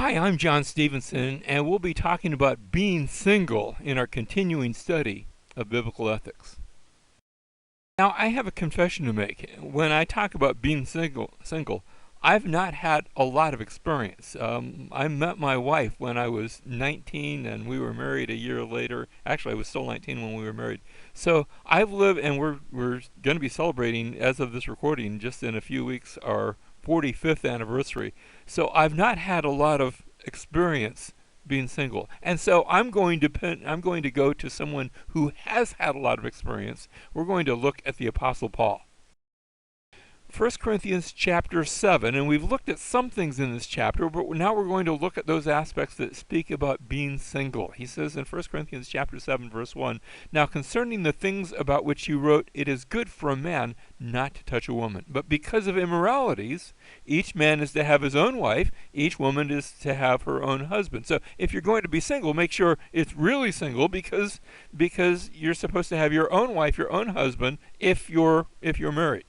Hi, I'm John Stevenson, and we'll be talking about being single in our continuing study of biblical ethics. Now, I have a confession to make. When I talk about being single, I've not had a lot of experience. I met my wife when I was 19, and we were married a year later. Actually, I was still 19 when we were married. So I've lived, and we're going to be celebrating, as of this recording, just in a few weeks, our 45th anniversary. So I've not had a lot of experience being single, and so I'm going to go to someone who has had a lot of experience. We're going to look at the Apostle Paul. 1 Corinthians chapter 7, and we've looked at some things in this chapter, but now we're going to look at those aspects that speak about being single. He says in 1 Corinthians chapter 7, verse 1, "Now concerning the things about which you wrote, it is good for a man not to touch a woman. But because of immoralities, each man is to have his own wife, each woman is to have her own husband." So if you're going to be single, make sure it's really single, because you're supposed to have your own wife, your own husband, if you're married.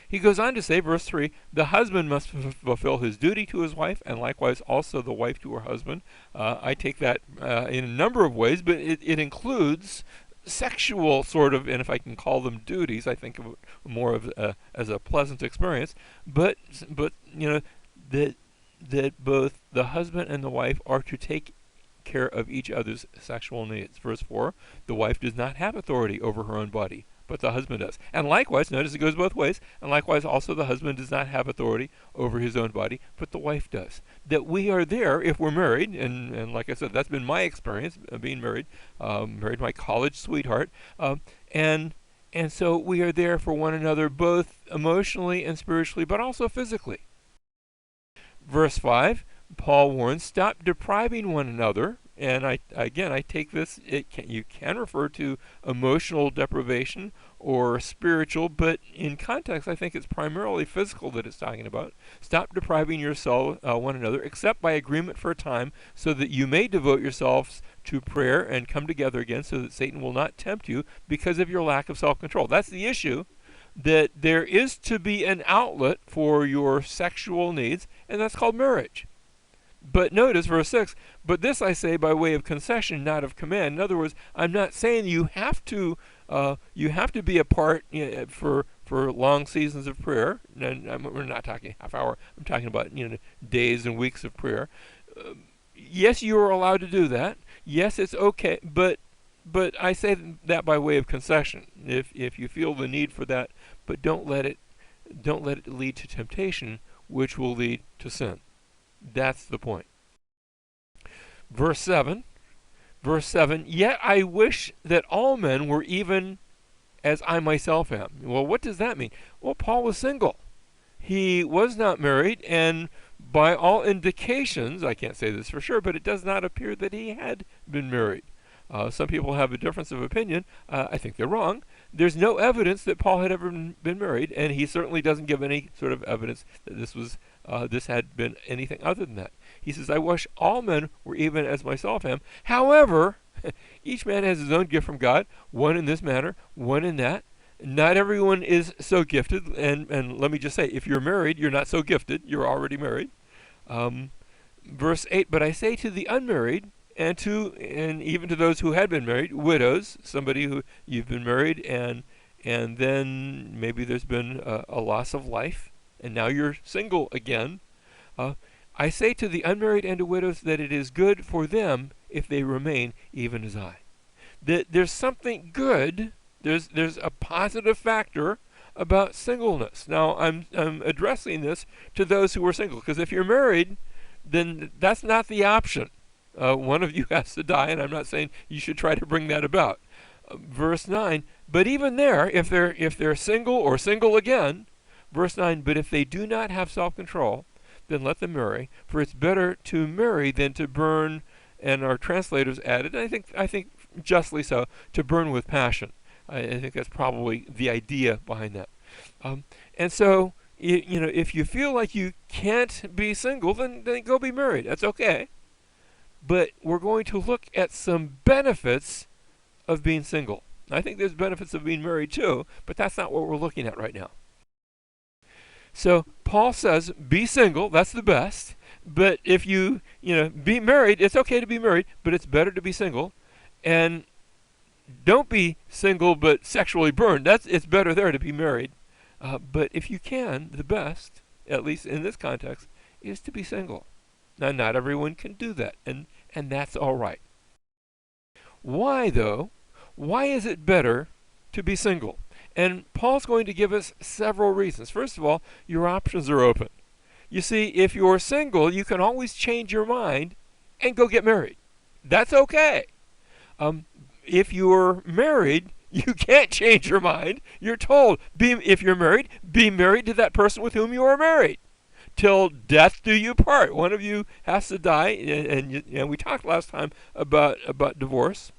He goes on to say, verse 3, "The husband must fulfill his duty to his wife, and likewise also the wife to her husband." I take that in a number of ways, but it includes sexual sort of, and if I can call them duties, I think of it more of as a pleasant experience. But you know that both the husband and the wife are to take care of each other's sexual needs. Verse 4, "The wife does not have authority over her own body, but the husband does. And likewise," notice it goes both ways, "and likewise also the husband does not have authority over his own body, but the wife does." That we are there if we're married, and like I said, that's been my experience of being married. Married my college sweetheart, and so we are there for one another, both emotionally and spiritually, but also physically. Verse 5, Paul warns, "Stop depriving one another." And I take this, you can refer to emotional deprivation or spiritual, but in context I think it's primarily physical that it's talking about. "Stop depriving yourself one another, except by agreement for a time, so that you may devote yourselves to prayer and come together again, so that Satan will not tempt you because of your lack of self-control." That's the issue, that there is to be an outlet for your sexual needs, and that's called marriage. But notice verse 6, "But this I say by way of concession, not of command." In other words, I'm not saying you have to be apart for long seasons of prayer. And we're not talking half hour. I'm talking about days and weeks of prayer. Yes, you are allowed to do that. Yes, it's okay. But I say that by way of concession. If you feel the need for that, but don't let it lead to temptation, which will lead to sin. That's the point. Verse 7, "Yet I wish that all men were even as I myself am." Well, what does that mean? Well, Paul was single. He was not married, and by all indications, I can't say this for sure, but it does not appear that he had been married. Some people have a difference of opinion. I think they're wrong. There's no evidence that Paul had ever been married, and he certainly doesn't give any sort of evidence that this had been anything other than that. He says, "I wish all men were even as myself am. However, each man has his own gift from God, one in this manner, one in that. Not everyone is so gifted." And let me just say, if you're married, you're not so gifted. You're already married. Verse 8, "But I say to the unmarried, and even to those who had been married, widows," somebody who you've been married and then maybe there's been a loss of life, and now you're single again. "I say to the unmarried and to widows that it is good for them if they remain even as I." There's something good. There's a positive factor about singleness. Now I'm addressing this to those who are single, because if you're married, then that's not the option. One of you has to die, and I'm not saying you should try to bring that about. Verse 9, "But even there, if they're single or single again," verse 9, "but if they do not have self-control, then let them marry, for it's better to marry than to burn," and our translators added, I think justly so, "to burn with passion." I think that's probably the idea behind that. And so, if you feel like you can't be single, then go be married. That's okay. But we're going to look at some benefits of being single. I think there's benefits of being married too, but that's not what we're looking at right now. So Paul says, be single, that's the best. But if you be married, it's okay to be married, but it's better to be single. And don't be single but sexually burned. It's better there to be married. But if you can, the best, at least in this context, is to be single. Now, not everyone can do that, and that's all right. Why, though? Why is it better to be single? And Paul's going to give us several reasons. First of all, your options are open. You see, if you're single, you can always change your mind and go get married. That's okay. If you're married, you can't change your mind. You're told, if you're married, be married to that person with whom you are married. Till death do you part. One of you has to die, and we talked last time about divorce.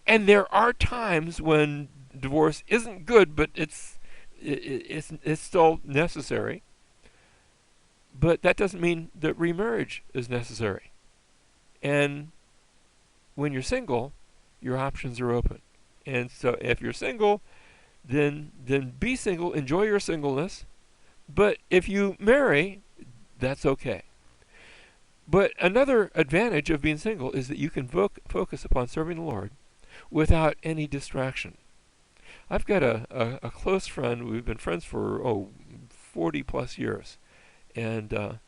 And there are times when divorce isn't good, but it's still necessary. But that doesn't mean that remarriage is necessary. And when you're single, your options are open. And so if you're single, then be single, enjoy your singleness. But if you marry, that's okay. But another advantage of being single is that you can focus upon serving the Lord without any distraction. I've got a close friend. We've been friends for 40 plus years. And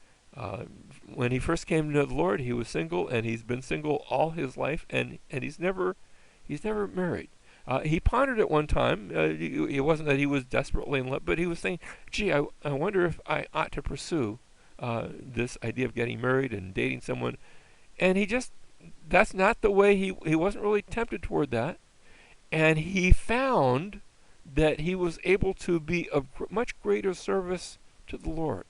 when he first came to know the Lord, he was single, and he's been single all his life, and he's never married. He pondered it one time. It wasn't that he was desperately in love, but he was saying, gee, I wonder if I ought to pursue this idea of getting married and dating someone. And that's not the way he wasn't really tempted toward that. And he found that he was able to be of much greater service to the Lord.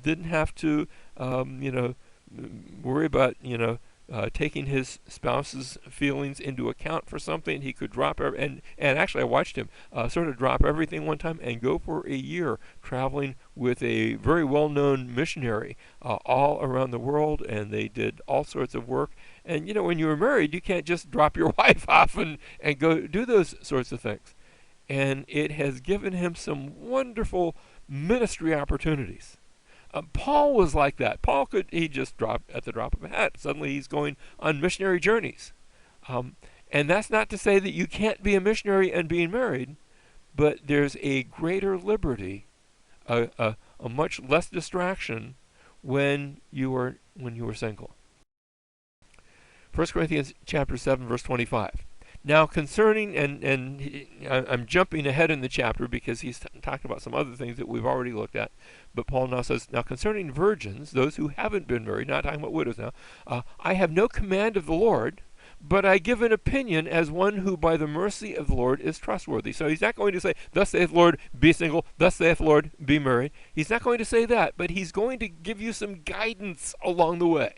Didn't have to, worry about, taking his spouse's feelings into account for something. He could drop and actually I watched him sort of drop everything one time and go for a year traveling with a very well-known missionary all around the world, and they did all sorts of work. And when you were married, you can't just drop your wife off and go do those sorts of things. And it has given him some wonderful ministry opportunities. Paul was like that. He just dropped at the drop of a hat. Suddenly he's going on missionary journeys. And that's not to say that you can't be a missionary and being married, but there's a greater liberty, a much less distraction when you are single. 1 Corinthians chapter 7, verse 25. Now concerning, I'm jumping ahead in the chapter because he's talking about some other things that we've already looked at, but Paul now says, now concerning virgins, those who haven't been married, not talking about widows now, I have no command of the Lord, but I give an opinion as one who by the mercy of the Lord is trustworthy. So he's not going to say, thus saith the Lord, be single, thus saith the Lord, be married. He's not going to say that, but he's going to give you some guidance along the way.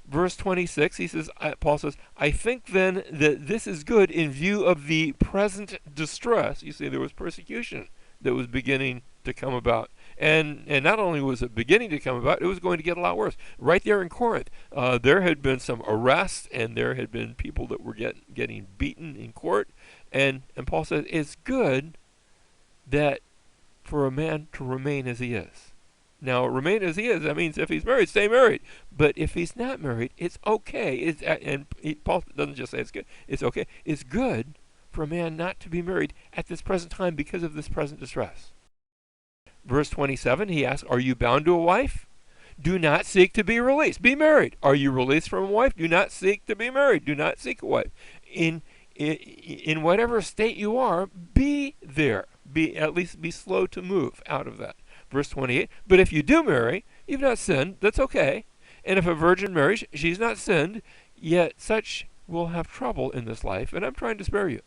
Verse 26, Paul says, I think then that this is good in view of the present distress. You see, there was persecution that was beginning to come about. And not only was it beginning to come about, it was going to get a lot worse. Right there in Corinth, there had been some arrests, and there had been people that were getting beaten in court. And Paul says, it's good that for a man to remain as he is. Now, remain as he is, that means if he's married, stay married. But if he's not married, it's okay. Paul doesn't just say it's good. It's okay. It's good for a man not to be married at this present time because of this present distress. Verse 27, he asks, are you bound to a wife? Do not seek to be released. Be married. Are you released from a wife? Do not seek to be married. Do not seek a wife. In whatever state you are, be there. At least be slow to move out of that. Verse 28, but if you do marry, you've not sinned, that's okay. And if a virgin marries, she's not sinned, yet such will have trouble in this life, and I'm trying to spare you.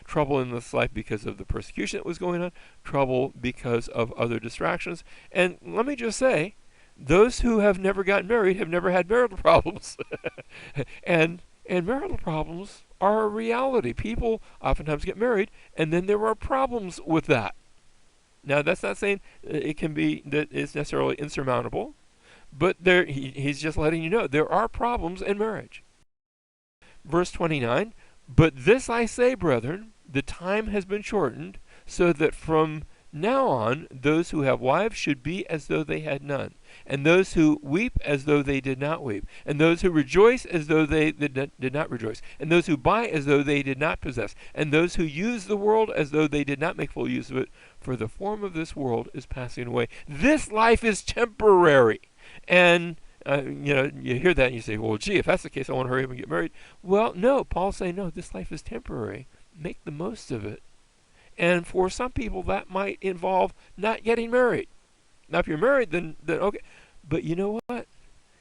Trouble in this life because of the persecution that was going on, trouble because of other distractions. And let me just say, those who have never gotten married have never had marital problems. and marital problems are a reality. People oftentimes get married, and then there are problems with that. Now, that's not saying it can be that it's necessarily insurmountable, but he's just letting you know there are problems in marriage. Verse 29, but this I say, brethren, the time has been shortened, so that from Now on, those who have wives should be as though they had none, and those who weep as though they did not weep, and those who rejoice as though they did not rejoice, and those who buy as though they did not possess, and those who use the world as though they did not make full use of it. For the form of this world is passing away. This life is temporary. And you hear that and you say, well, gee, if that's the case, I want to hurry up and get married. Well, no, Paul's saying, no, this life is temporary. Make the most of it. And for some people, that might involve not getting married. Now, if you're married, then okay. But you know what?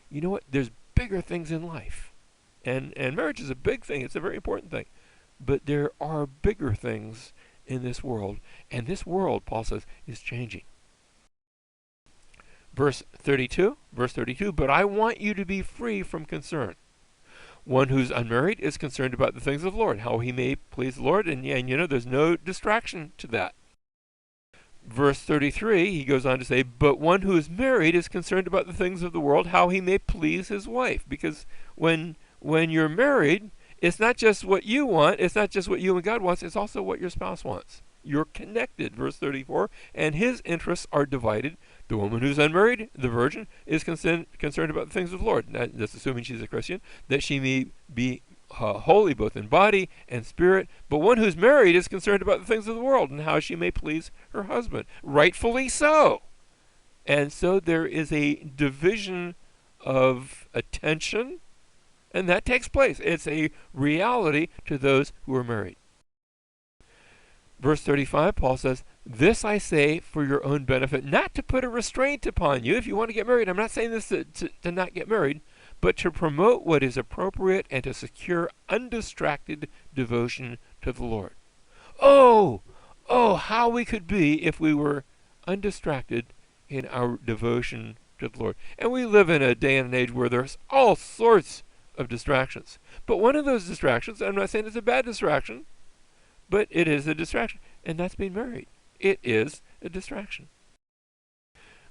You know what? There's bigger things in life. And marriage is a big thing. It's a very important thing. But there are bigger things in this world. And this world, Paul says, is changing. Verse 32, but I want you to be free from concern. One who's unmarried is concerned about the things of the Lord, how he may please the Lord, and there's no distraction to that. Verse 33, he goes on to say, but one who is married is concerned about the things of the world, how he may please his wife. Because when you're married, it's not just what you want, it's not just what you and God wants, it's also what your spouse wants. You're connected, verse 34, and his interests are divided. The woman who's unmarried, the virgin, is concerned about the things of the Lord. That's assuming she's a Christian, that she may be holy both in body and spirit. But one who's married is concerned about the things of the world and how she may please her husband. Rightfully so. And so there is a division of attention, and that takes place. It's a reality to those who are married. Verse 35, Paul says, this I say for your own benefit, not to put a restraint upon you. If you want to get married, I'm not saying this to not get married, but to promote what is appropriate and to secure undistracted devotion to the Lord. Oh, how we could be if we were undistracted in our devotion to the Lord. And we live in a day and an age where there's all sorts of distractions. But one of those distractions, I'm not saying it's a bad distraction, but it is a distraction, and that's being married. It is a distraction.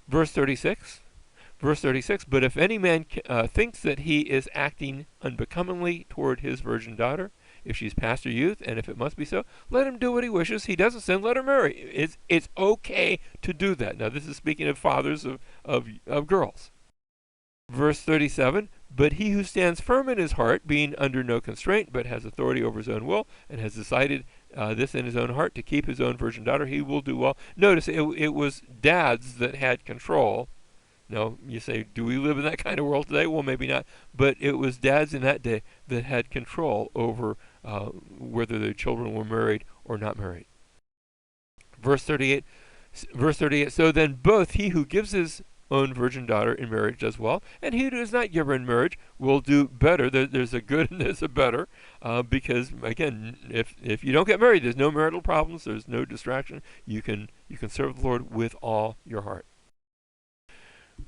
Verse 36, but if any man thinks that he is acting unbecomingly toward his virgin daughter, if she's past her youth, and if it must be so, let him do what he wishes. He doesn't sin, let her marry. It's okay to do that. Now, this is speaking of fathers of girls. Verse 37, but he who stands firm in his heart, being under no constraint, but has authority over his own will, and has decided this in his own heart to keep his own virgin daughter, he will do well. Notice it was dads that had control. Now, you say, do we live in that kind of world today? Well, maybe not. But it was dads in that day that had control over whether their children were married or not married. Verse 38, so then both he who gives his own virgin daughter in marriage does well, and he who does not give her in marriage will do better. There's a good and there's a better, because again, if you don't get married, there's no marital problems, there's no distraction. You can serve the Lord with all your heart.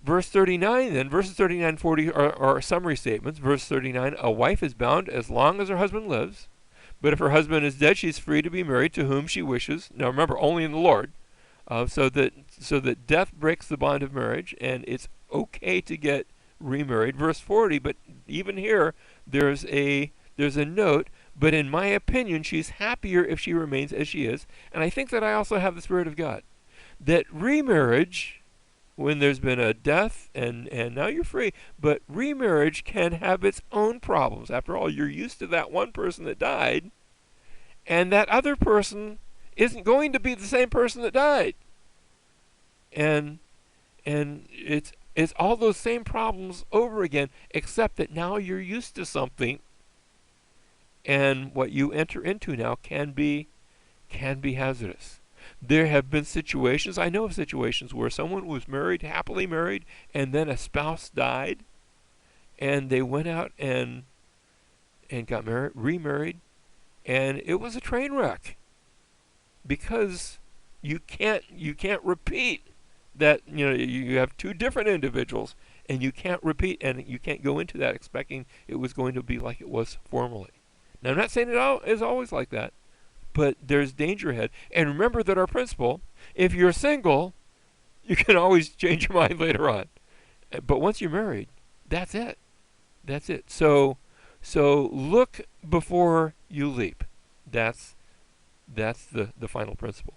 Verse 39 then, verses 39 and 40 are summary statements. Verse 39, a wife is bound as long as her husband lives, but if her husband is dead, she's free to be married to whom she wishes. Now remember, only in the Lord. So that death breaks the bond of marriage, and it's okay to get remarried. Verse 40, but even here, there's a note, but in my opinion, she's happier if she remains as she is. And I think that I also have the Spirit of God. That remarriage, when there's been a death, and now you're free, but remarriage can have its own problems. After all, you're used to that one person that died, and that other person isn't going to be the same person that died. And it's all those same problems over again, except that now you're used to something, and what you enter into now can be hazardous. There have been situations, I know of situations where someone was married, happily married, and then a spouse died, and they went out and got remarried, and it was a train wreck. Because you can't repeat that. You have two different individuals, and you can't repeat, and you can't go into that expecting it was going to be like it was formerly. Now, I'm not saying it is always like that, but there's danger ahead. And remember that our principle: if you're single, you can always change your mind later on. But once you're married, that's it. That's it. So look before you leap. That's the final principle.